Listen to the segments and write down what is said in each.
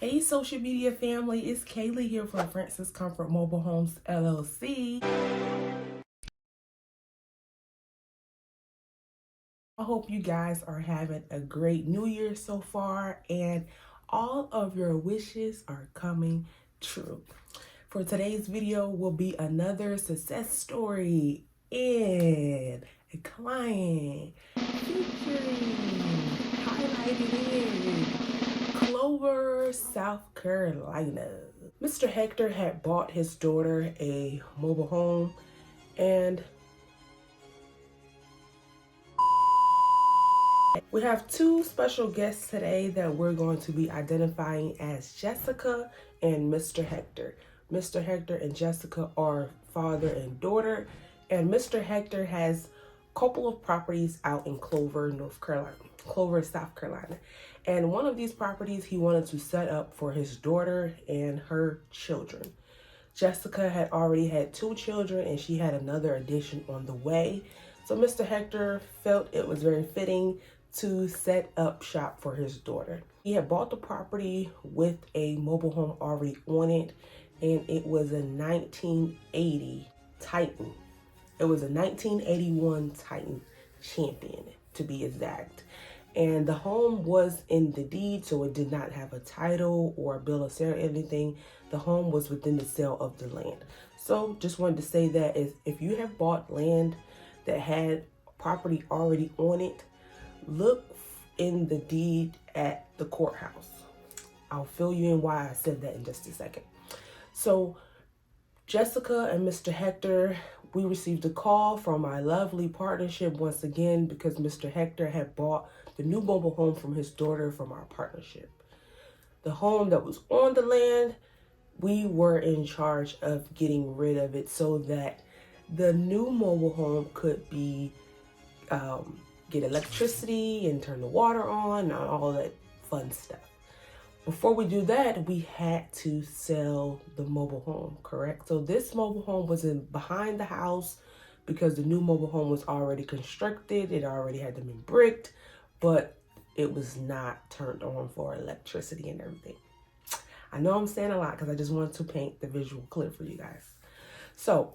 Hey social media family, it's Kaylee here from Francis Comfort Mobile Homes LLC. I hope you guys are having a great new year so far and all of your wishes are coming true. For today's video will be another success story in a client featuring highlighted in Clover, South Carolina. Mr. Hector had bought his daughter a mobile home, and we have two special guests today that we're going to be identifying as Jessica and Mr. Hector. Mr. Hector and Jessica are father and daughter, and Mr. Hector has a couple of properties out in Clover, South Carolina. And one of these properties he wanted to set up for his daughter and her children. Jessica had already had 2 children and she had another addition on the way. So Mr. Hector felt it was very fitting to set up shop for his daughter. He had bought the property with a mobile home already on it, and it was a 1980 Titan. It was a 1981 Titan Champion, to be exact. And the home was in the deed, so it did not have a title or a bill of sale or anything. The home was within the sale of the land. So just wanted to say that if you have bought land that had property already on it, look in the deed at the courthouse. I'll fill you in why I said that in just a second. So Jessica and Mr. Hector, we received a call from our lovely partnership once again because Mr. Hector had bought the new mobile home from his daughter from our partnership. The home that was on the land, we were in charge of getting rid of it so that the new mobile home could be get electricity and turn the water on and all that fun stuff. Before we do that, we had to sell the mobile home, correct? So this mobile home was behind the house because the new mobile home was already constructed. It already had them in bricked, but it was not turned on for electricity and everything. I know I'm saying a lot because I just wanted to paint the visual clear for you guys. So,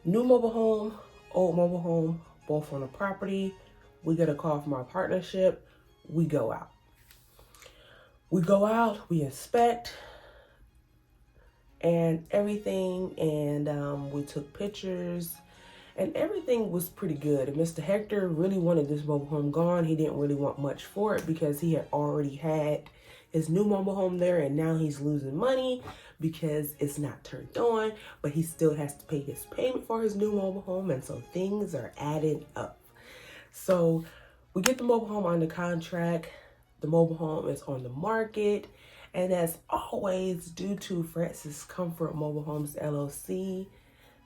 new mobile home, old mobile home, both on the property. We get a call from our partnership. We go out. We inspect and everything, and we took pictures, and everything was pretty good. And Mr. Hector really wanted this mobile home gone. He didn't really want much for it because he had already had his new mobile home there, and now he's losing money because it's not turned on, but he still has to pay his payment for his new mobile home, and so things are adding up. So we get the mobile home under contract. The mobile home is on the market, and as always, due to Francis Comfort Mobile Homes LLC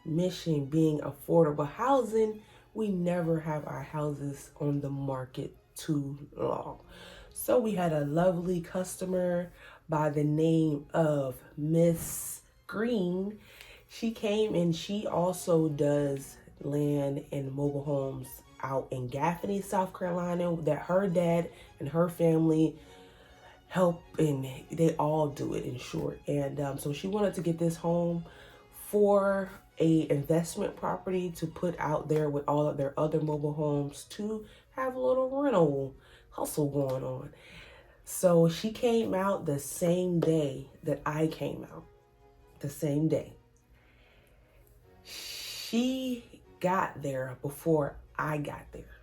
mission being affordable housing, we never have our houses on the market too long. So we had a lovely customer by the name of Miss Green. She came and she also does land and mobile homes out in Gaffney, South Carolina, that her dad and her family help, and they all do it in short. And so she wanted to get this home for a investment property to put out there with all of their other mobile homes to have a little rental hustle going on. So she came out the same day that I came out, the same day. She got there before I got there.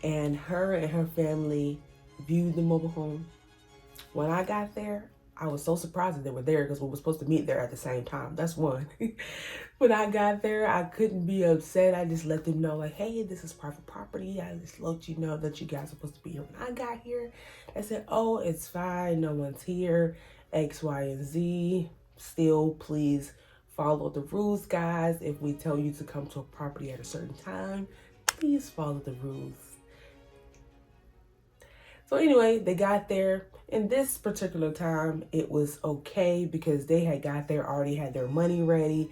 And her family viewed the mobile home. When I got there, I was so surprised that they were there because we were supposed to meet there at the same time. That's one. When I got there, I couldn't be upset. I just let them know, like, hey, this is private property. I just let you know that you guys are supposed to be here when I got here. I said, oh, it's fine. No one's here. X, Y, and Z. Still, please follow the rules, guys. If we tell you to come to a property at a certain time, please follow the rules. So anyway, they got there. In this particular time, it was okay because they had got there, already had their money ready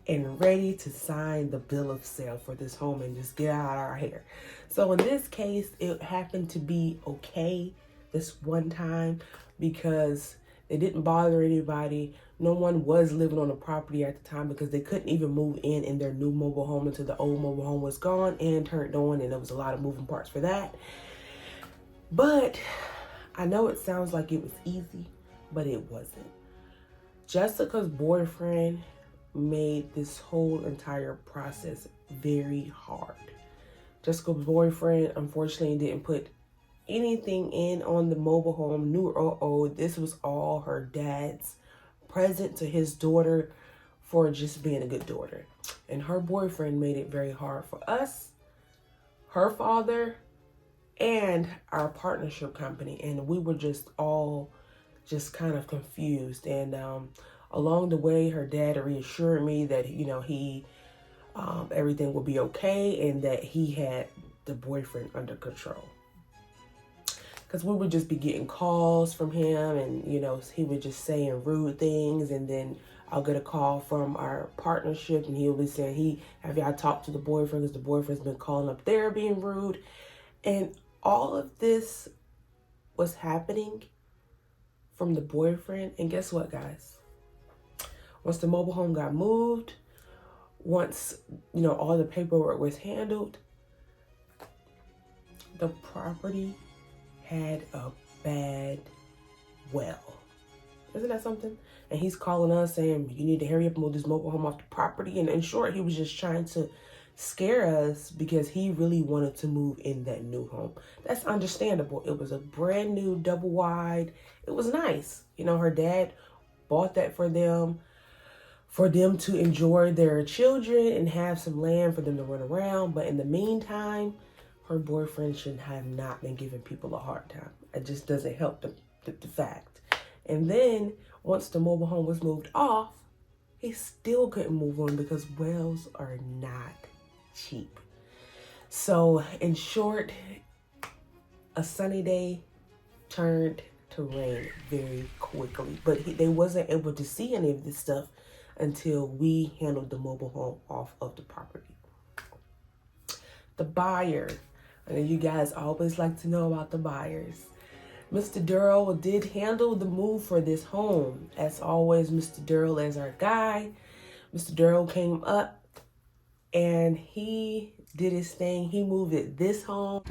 and ready to sign the bill of sale for this home and just get out our hair. So in this case, it happened to be okay. this one time because it didn't bother anybody. No one was living on the property at the time because they couldn't even move in their new mobile home until the old mobile home was gone and turned on, and there was a lot of moving parts for that. But I know it sounds like it was easy, but it wasn't. Jessica's boyfriend made this whole entire process very hard. Jessica's boyfriend unfortunately didn't put anything in on the mobile home, new or old. This was all her dad's present to his daughter for just being a good daughter. And her boyfriend made it very hard for us, her father, and our partnership company. And we were just all just kind of confused. And along the way, her dad reassured me that, everything would be okay and that he had the boyfriend under control. Because we would just be getting calls from him and, he would just saying rude things. And then I'll get a call from our partnership and he'll be saying, have y'all talked to the boyfriend? Because the boyfriend's been calling up there being rude. And all of this was happening from the boyfriend. And guess what, guys? Once the mobile home got moved, once, all the paperwork was handled, the property had a bad well. Isn't that something? And he's calling us saying, you need to hurry up and move this mobile home off the property. And in short, he was just trying to scare us because he really wanted to move in that new home. That's understandable. It was a brand new double wide. It was nice. Her dad bought that for them to enjoy their children and have some land for them to run around. But in the meantime, her boyfriend should have not been giving people a hard time. It just doesn't help the fact. And then once the mobile home was moved off, he still couldn't move on because wells are not cheap. So in short, a sunny day turned to rain very quickly. But they wasn't able to see any of this stuff until we handled the mobile home off of the property. The buyer. I know you guys always like to know about the buyers. Mr. Durrell did handle the move for this home. As always, Mr. Durrell is our guy. Mr. Durrell came up and he did his thing. He moved it this home.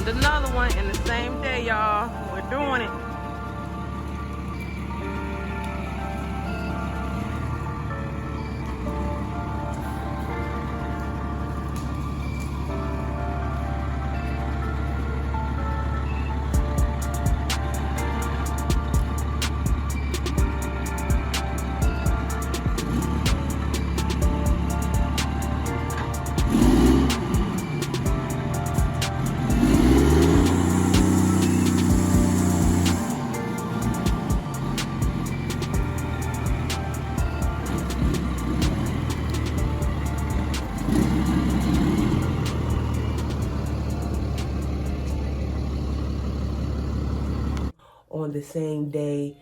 Another one in the same day, y'all. We're doing it. On the same day.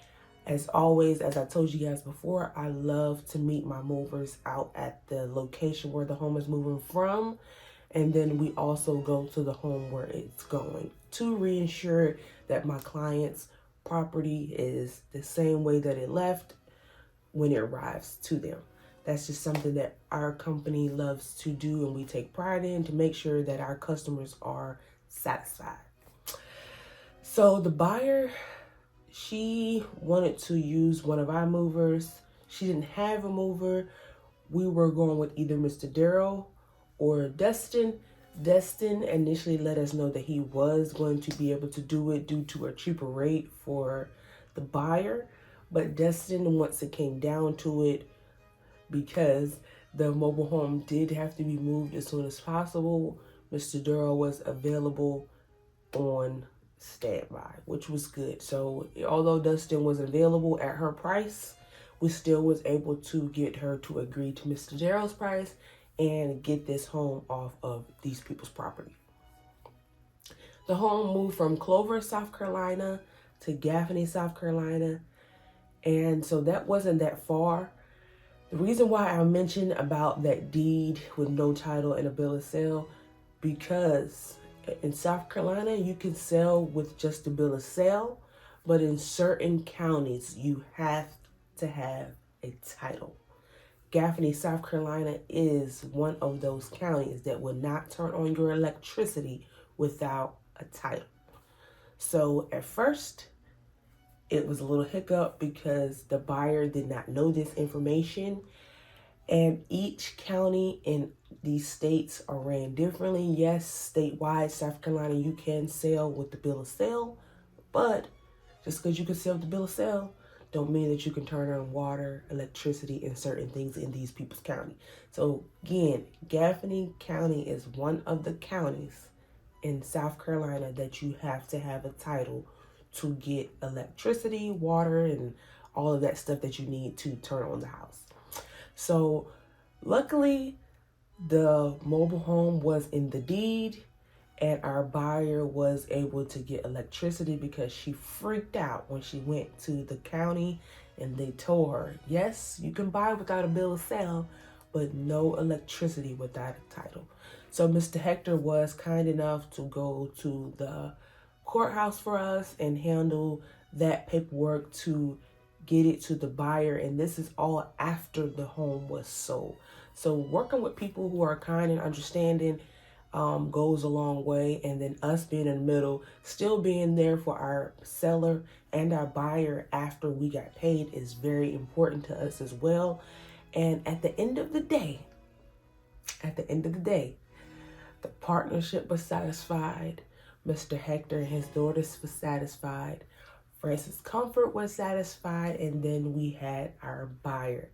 As always, as I told you guys before, I love to meet my movers out at the location where the home is moving from. And then we also go to the home where it's going to reassure that my client's property is the same way that it left when it arrives to them. That's just something that our company loves to do and we take pride in to make sure that our customers are satisfied. So the buyer, she wanted to use one of our movers. She didn't have a mover. We were going with either Mr. Darrell or Dustin. Dustin initially let us know that he was going to be able to do it due to a cheaper rate for the buyer. But Dustin, once it came down to it, because the mobile home did have to be moved as soon as possible, Mr. Darrell was available on standby, which was good. So although Dustin was available at her price, we still was able to get her to agree to Mr. Darrell's price and get this home off of these people's property. The home moved from Clover, South Carolina to Gaffney, South Carolina. And so that wasn't that far. The reason why I mentioned about that deed with no title and a bill of sale, because in South Carolina, you can sell with just a bill of sale, but in certain counties, you have to have a title. Gaffney, South Carolina is one of those counties that will not turn on your electricity without a title. So at first, it was a little hiccup because the buyer did not know this information, and each county in these states are ran differently. Yes, statewide, South Carolina, you can sell with the bill of sale, but just because you can sell with the bill of sale don't mean that you can turn on water, electricity, and certain things in these people's county. So again, Gaffney County is one of the counties in South Carolina that you have to have a title to get electricity, water, and all of that stuff that you need to turn on the house. So luckily, the mobile home was in the deed, and our buyer was able to get electricity because she freaked out when she went to the county and they told her, yes, you can buy without a bill of sale, but no electricity without a title. So Mr. Hector was kind enough to go to the courthouse for us and handle that paperwork to get it to the buyer. And this is all after the home was sold. So working with people who are kind and understanding goes a long way. And then us being in the middle, still being there for our seller and our buyer after we got paid is very important to us as well. And at the end of the day, the partnership was satisfied. Mr. Hector and his daughters were satisfied. Francis Comfort was satisfied. And then we had our buyer.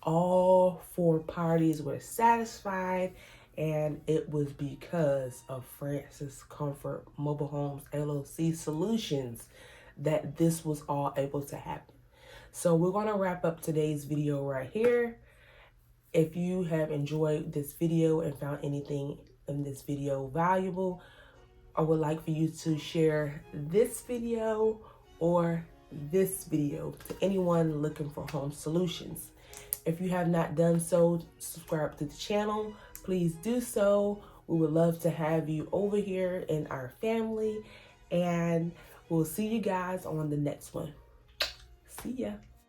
All four parties were satisfied. And it was because of Francis Comfort Mobile Homes LLC Solutions that this was all able to happen. So we're going to wrap up today's video right here. If you have enjoyed this video and found anything in this video valuable, I would like for you to share this video or this video to anyone looking for home solutions. If you have not done so, subscribe to the channel. Please do so. We would love to have you over here in our family, and we'll see you guys on the next one. See ya.